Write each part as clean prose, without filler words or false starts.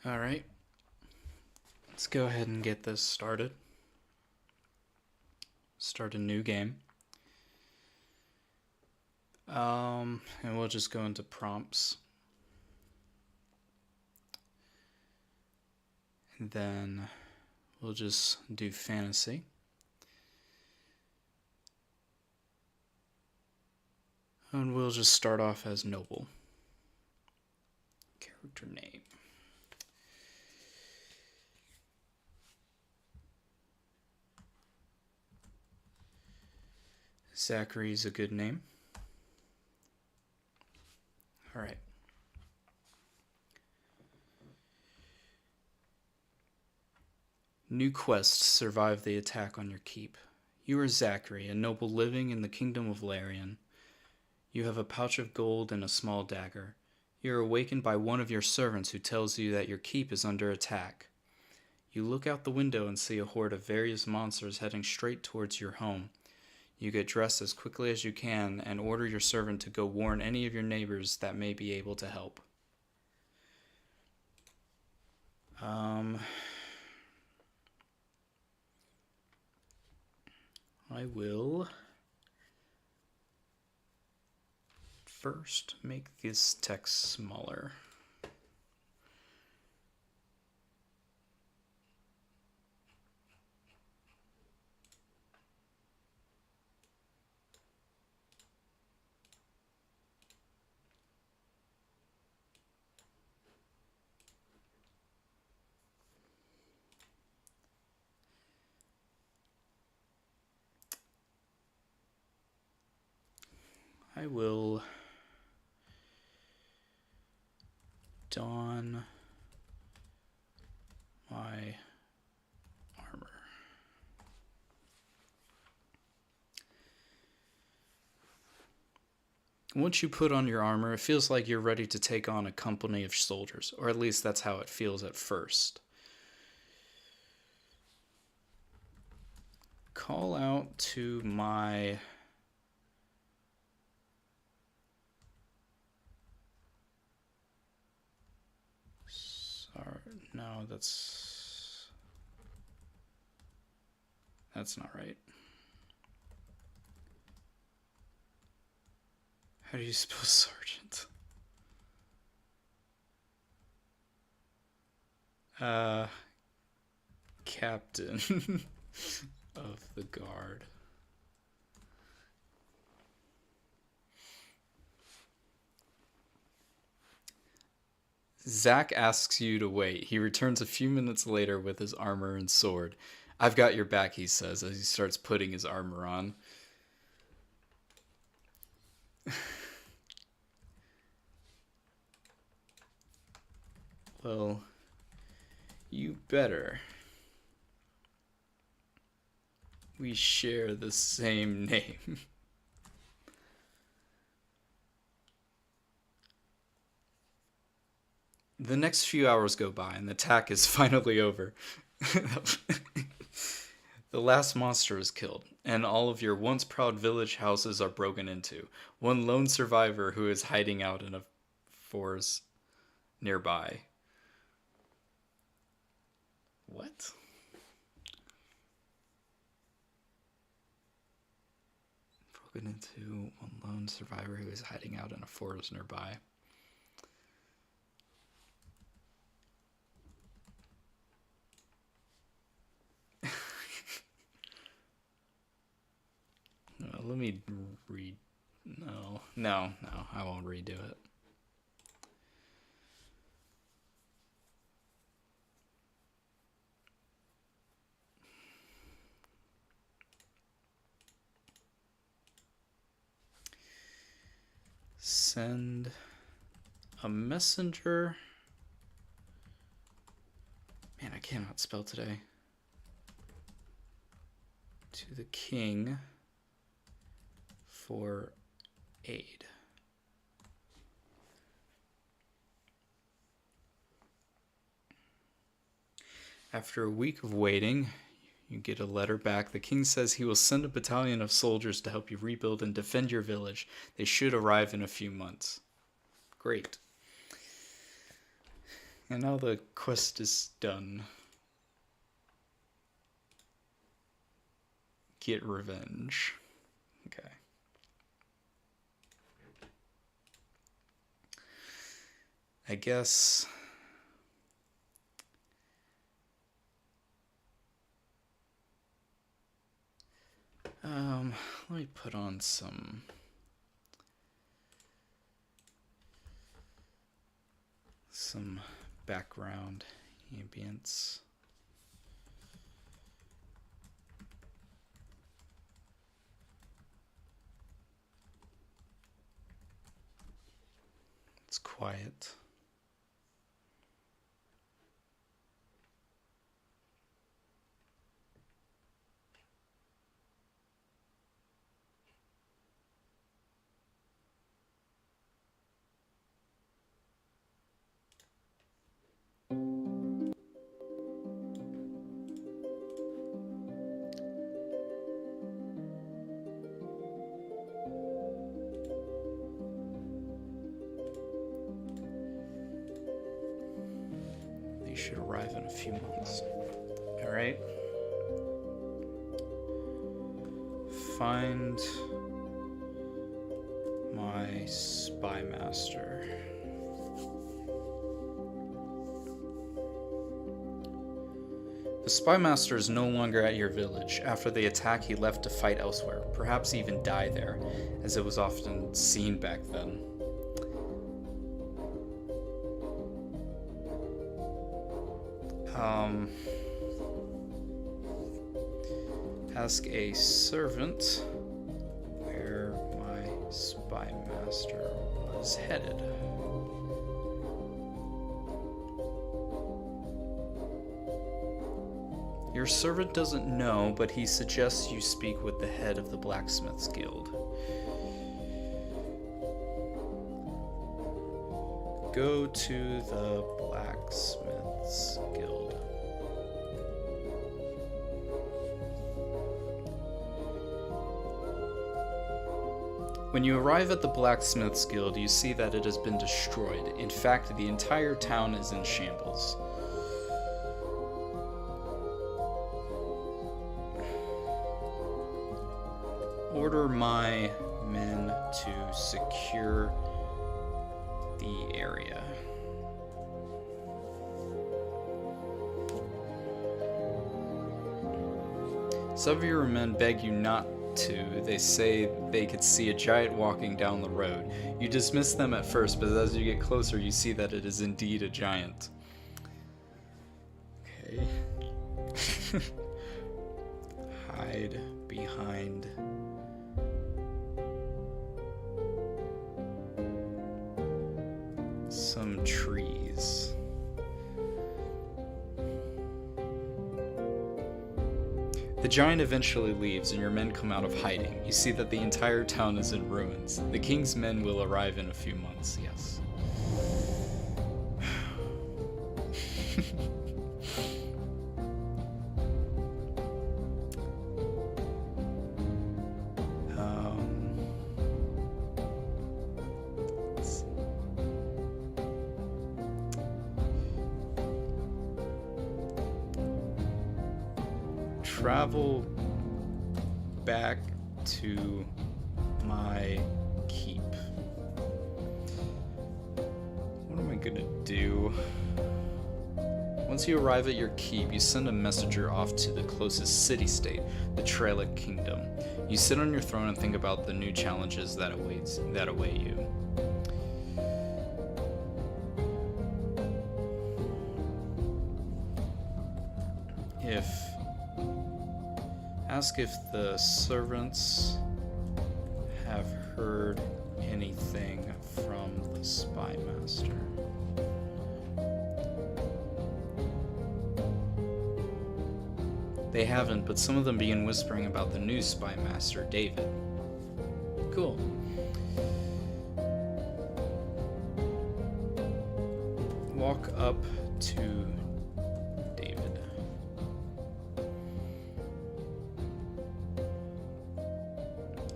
All right, let's go ahead and get this started. Start a new game. And we'll just go into prompts. And then we'll just do fantasy. And we'll just start off as noble. Character name. Zachary's a good name. All right. New quest: survive the attack on your keep. You are Zachary, a noble living in the kingdom of Larian. You have a pouch of gold and a small dagger. You are awakened by one of your servants who tells you that your keep is under attack. You look out the window and see a horde of various monsters heading straight towards your home. You get dressed as quickly as you can and order your servant to go warn any of your neighbors that may be able to help. I will first make this text smaller. I will don my armor. Once you put on your armor, it feels like you're ready to take on a company of soldiers, or at least that's how it feels at first. Call out to my no, that's not right. How do you spell sergeant? Captain of the guard. Zach asks you to wait. He returns a few minutes later with his armor and sword. I've got your back, he says as he starts putting his armor on. Well, you better. We share the same name. The next few hours go by and the attack is finally over. The last monster is killed, and all of your once proud village houses are broken into. One lone survivor who is hiding out in a forest nearby. What? Broken into one lone survivor who is hiding out in a forest nearby. Let me read. No, I won't redo it. Send a messenger. Man, I cannot spell today. To the king for aid. After a week of waiting, you get a letter back. The king says he will send a battalion of soldiers to help you rebuild and defend your village. They should arrive in a few months. Great. And now the quest is done. Get revenge. Okay. I guess... let me put on some background ambience. It's quiet. They should arrive in a few months. All right. Find my spy master. The spy master is no longer at your village. After the attack, he left to fight elsewhere, perhaps even die there, as it was often seen back then. Ask a servant where my spy master was headed. Your servant doesn't know, but he suggests you speak with the head of the Blacksmiths Guild. Go to the Blacksmiths Guild. When you arrive at the Blacksmiths Guild, you see that it has been destroyed. In fact, the entire town is in shambles. Order my men to secure the area. Some of your men beg you not to. They say they could see a giant walking down the road. You dismiss them at first, but as you get closer, you see that it is indeed a giant. Okay. Hide behind some trees. The giant eventually leaves and your men come out of hiding. You see that the entire town is in ruins. The king's men will arrive in a few months, yes. Travel back to my keep. What am I gonna do? Once you arrive at your keep, you send a messenger off to the closest city-state, the Trellick Kingdom. You sit on your throne and think about the new challenges that await you. Ask if the servants have heard anything from the spy master. They haven't, but some of them begin whispering about the new spy master, David. Cool. Walk up to David.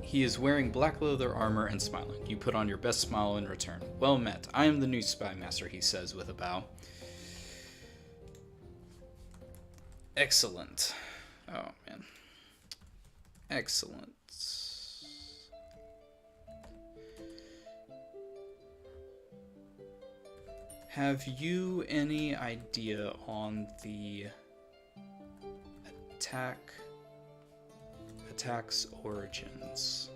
He is wearing black leather armor and smiling. You put on your best smile in return. Well met. I am the new spy master, he says with a bow. Excellent. Oh, man. Excellent. Have you any idea on the attack's origins?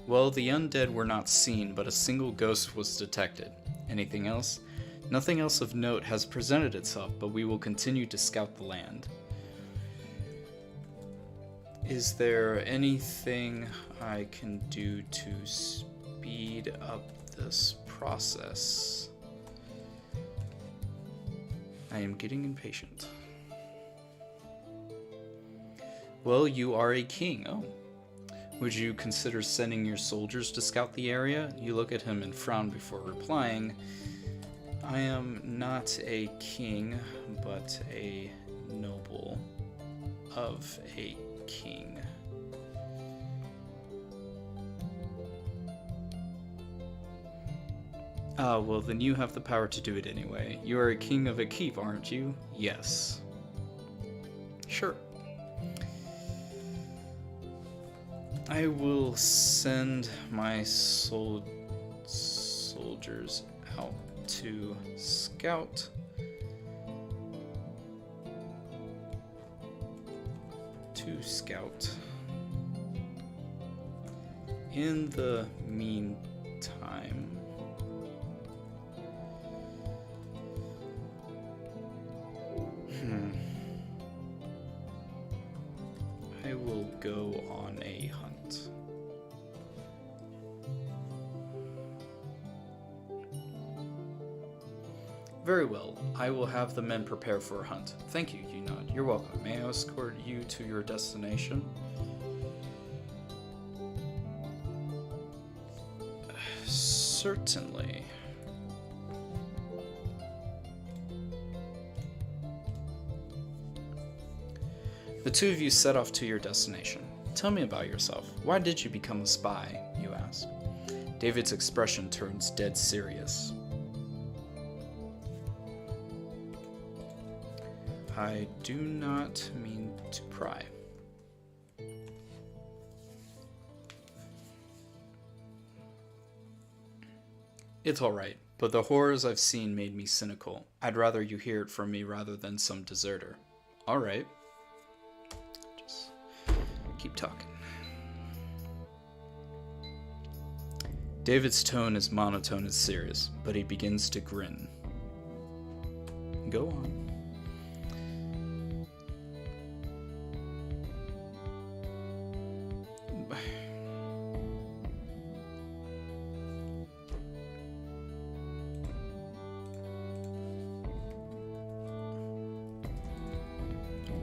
Well, the undead were not seen, but a single ghost was detected. Anything else? Nothing else of note has presented itself, but we will continue to scout the land. Is there anything I can do to speed up this process? I am getting impatient. Well, you are a king. Oh. Would you consider sending your soldiers to scout the area? You look at him and frown before replying. I am not a king, but a noble of a king. Ah, well then you have the power to do it anyway. You are a king of a keep, aren't you? Yes. Sure. I will send my soldiers out to scout. In the meantime, I will go on a hunt. Very well. I will have the men prepare for a hunt. Thank you, Yunad. You're welcome. May I escort you to your destination? Certainly. The two of you set off to your destination. Tell me about yourself. Why did you become a spy? You ask. David's expression turns dead serious. I do not mean to pry. It's alright, but the horrors I've seen made me cynical. I'd rather you hear it from me rather than some deserter. Alright. Just keep talking. David's tone is monotone and serious, but he begins to grin. Go on.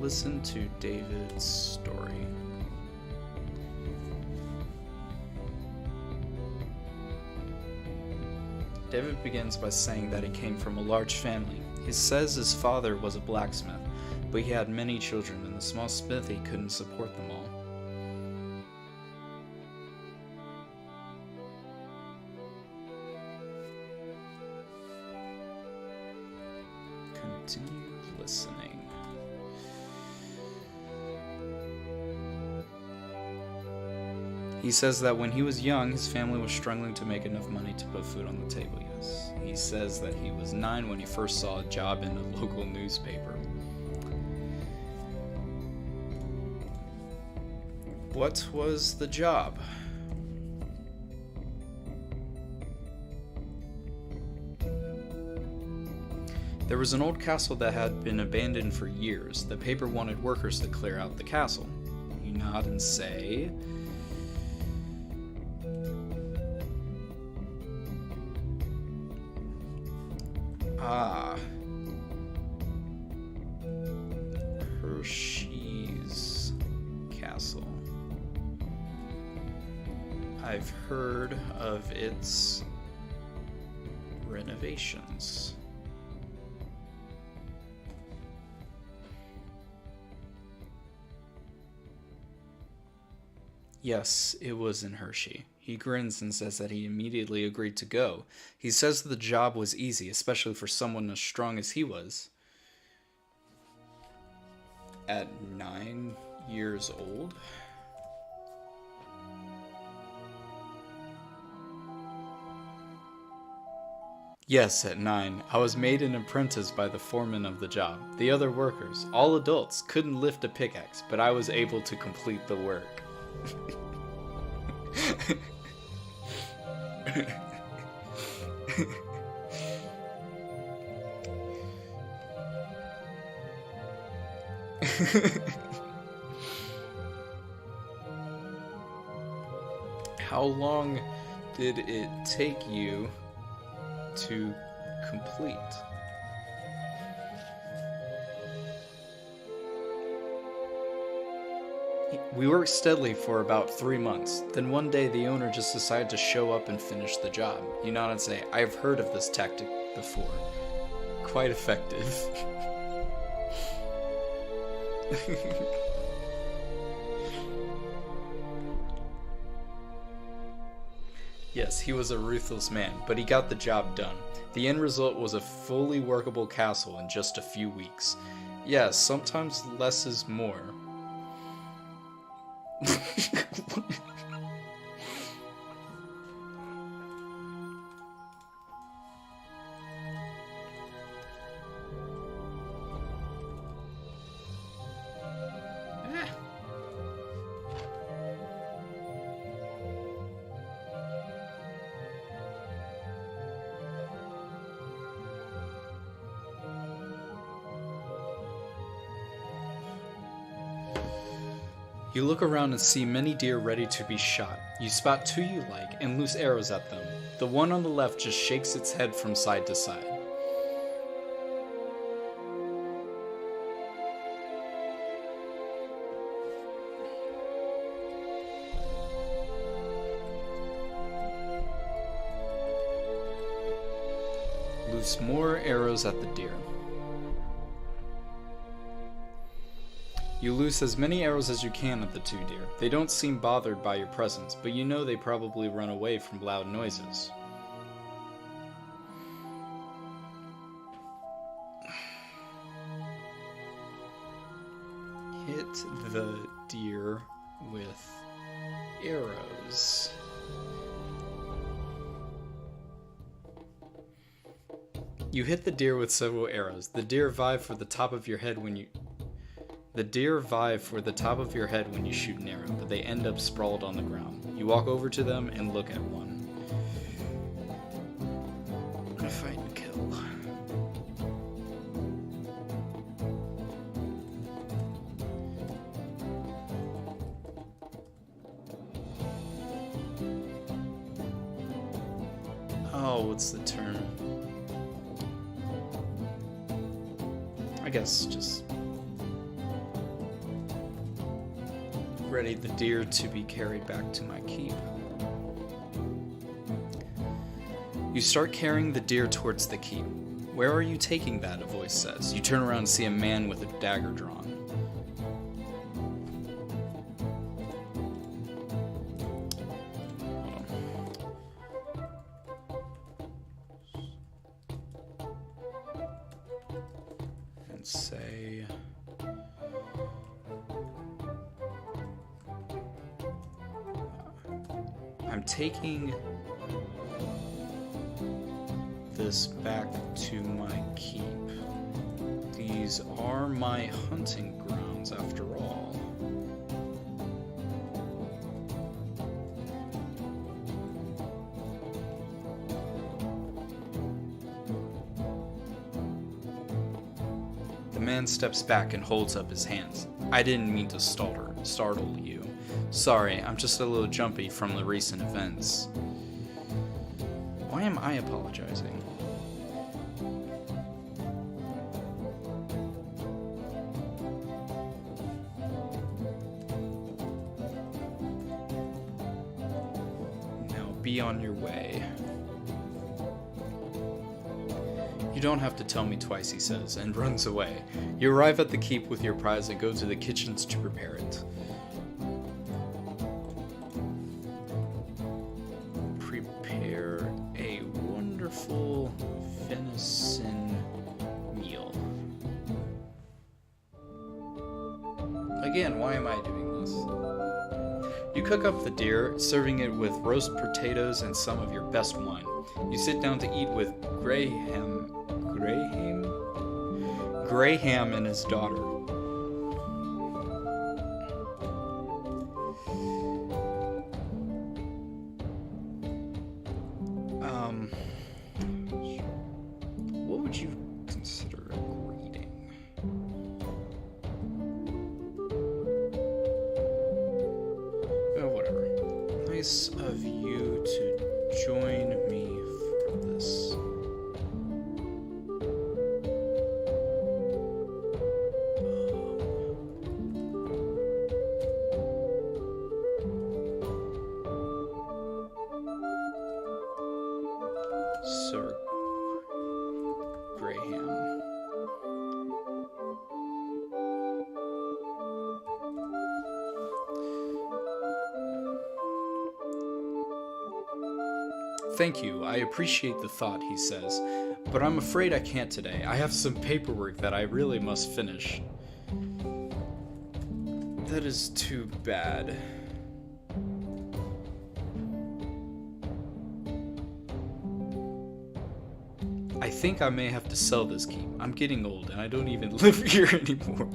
Listen to David's story. David begins by saying that he came from a large family. He says his father was a blacksmith, but he had many children, and the small smithy couldn't support them all. Continue listening. He says that when he was young, his family was struggling to make enough money to put food on the table, yes. He says that he was 9 when he first saw a job in a local newspaper. What was the job? There was an old castle that had been abandoned for years. The paper wanted workers to clear out the castle. You nod and say... Ah. Hershey's Castle. I've heard of its renovations. Yes, it was in Hershey. He grins and says that he immediately agreed to go. He says the job was easy, especially for someone as strong as he was. At 9 years old? Yes, at 9. I was made an apprentice by the foreman of the job. The other workers, all adults, couldn't lift a pickaxe, but I was able to complete the work. How long did it take you to complete? We worked steadily for about 3 months. Then one day the owner just decided to show up and finish the job. You nod and say, I've heard of this tactic before. Quite effective. Yes, he was a ruthless man, but he got the job done. The end result was a fully workable castle in just a few weeks. Yes, sometimes less is more. You look around and see many deer ready to be shot. You spot 2 you like and loose arrows at them. The one on the left just shakes its head from side to side. Loose more arrows at the deer. You loose as many arrows as you can at the 2 deer. They don't seem bothered by your presence, but you know they probably run away from loud noises. Hit the deer with arrows. You hit the deer with several arrows. The deer vie for the top of your head when you shoot an arrow, but they end up sprawled on the ground. You walk over to them and look at one. Fight and kill. Oh, what's the term? I guess just ready the deer to be carried back to my keep. You start carrying the deer towards the keep. Where are you taking that? A voice says. You turn around and see a man with a dagger drawn. Hold on. And say... I'm taking this back to my keep. These are my hunting grounds after all. The man steps back and holds up his hands. I didn't mean to startle you. Sorry, I'm just a little jumpy from the recent events. Why am I apologizing? Now be on your way. You don't have to tell me twice, he says, and runs away. You arrive at the keep with your prize and go to the kitchens to prepare it. Again, why am I doing this? You cook up the deer, serving it with roast potatoes and some of your best wine. You sit down to eat with Graham and his daughter. What would you consider a greeting? Whatever. Nice of you to join me for this. Sir Graham. Thank you, I appreciate the thought, he says, but I'm afraid I can't today. I have some paperwork that I really must finish. That is too bad. I think I may have to sell this keep. I'm getting old and I don't even live here anymore.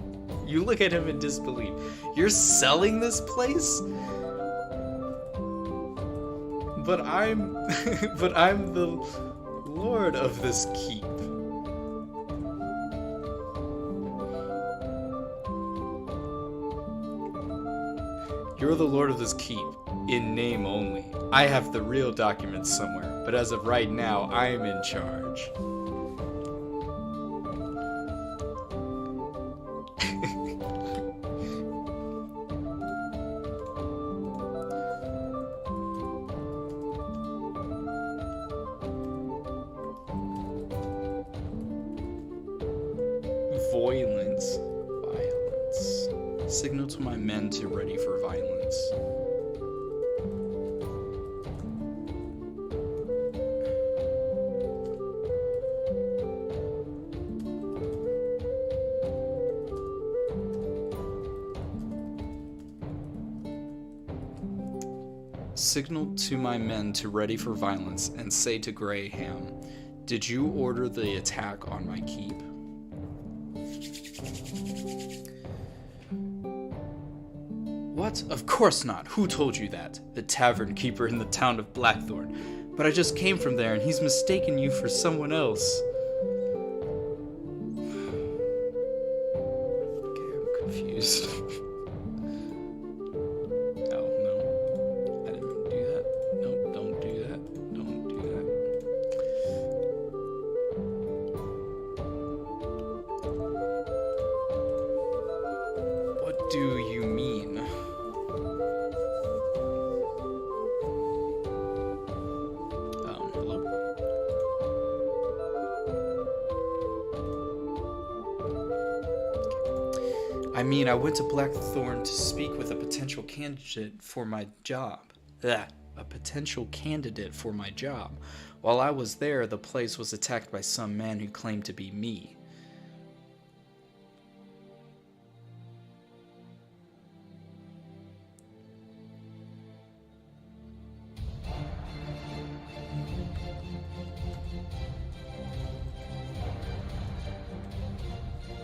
You look at him in disbelief. You're selling this place? But I'm the lord of this keep. You're the lord of this keep, in name only. I have the real documents somewhere, but as of right now, I am in charge. Violence. Signal to my men to ready for violence. Signal to my men to ready for violence and say to Graham, did you order the attack on my keep? What? Of course not. Who told you that? The tavern keeper in the town of Blackthorn. But I just came from there and he's mistaken you for someone else. Okay, I'm confused. Oh, no. I didn't do that. Nope, don't do that. Don't do that. What do you mean? Hello? I mean, I went to Blackthorn to speak with a potential candidate for my job. A potential candidate for my job. While I was there, the place was attacked by some man who claimed to be me.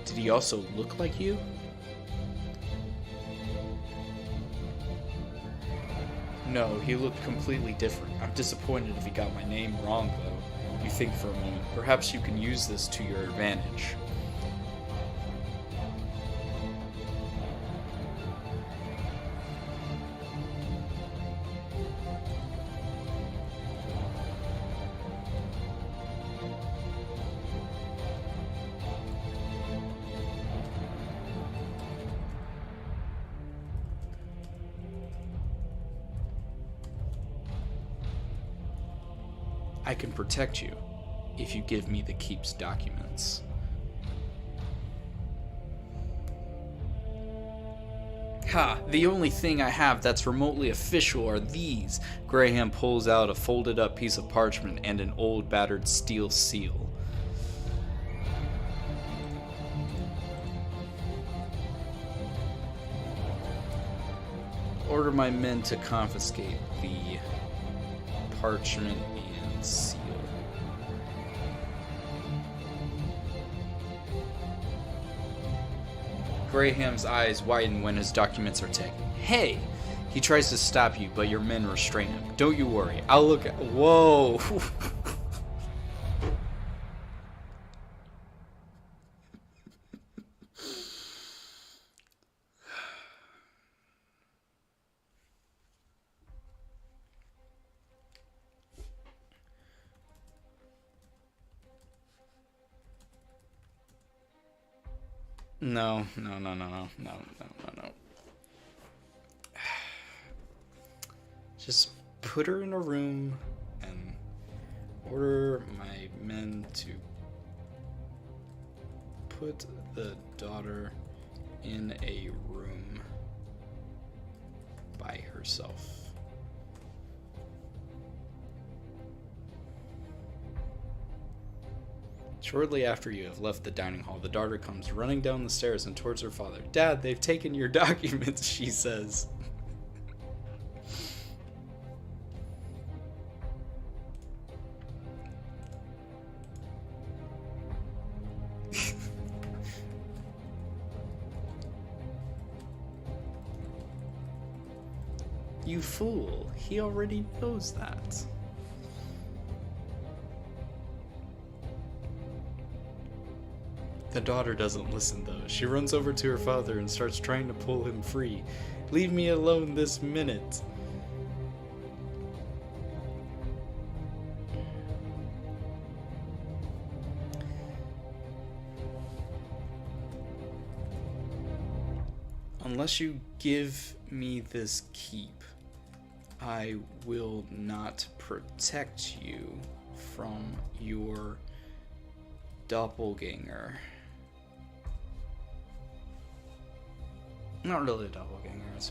Did he also look like you? No, he looked completely different. I'm disappointed if he got my name wrong, though. You think for a moment. Perhaps you can use this to your advantage. I can protect you if you give me the keep's documents. Ha! The only thing I have that's remotely official are these. Graham pulls out a folded up piece of parchment and an old battered steel seal. Order my men to confiscate the parchment and seal. Graham's eyes widen when his documents are taken. Hey! He tries to stop you, but your men restrain him. Don't you worry. I'll look at... Whoa! No. Just put her in a room and order my men to put the daughter in a room by herself. Shortly after you have left the dining hall, the daughter comes running down the stairs and towards her father. Dad, they've taken your documents, she says. You fool, he already knows that. The daughter doesn't listen though. She runs over to her father and starts trying to pull him free. Leave me alone this minute. Unless you give me this keep, I will not protect you from your doppelganger. Not really a doppelganger, it's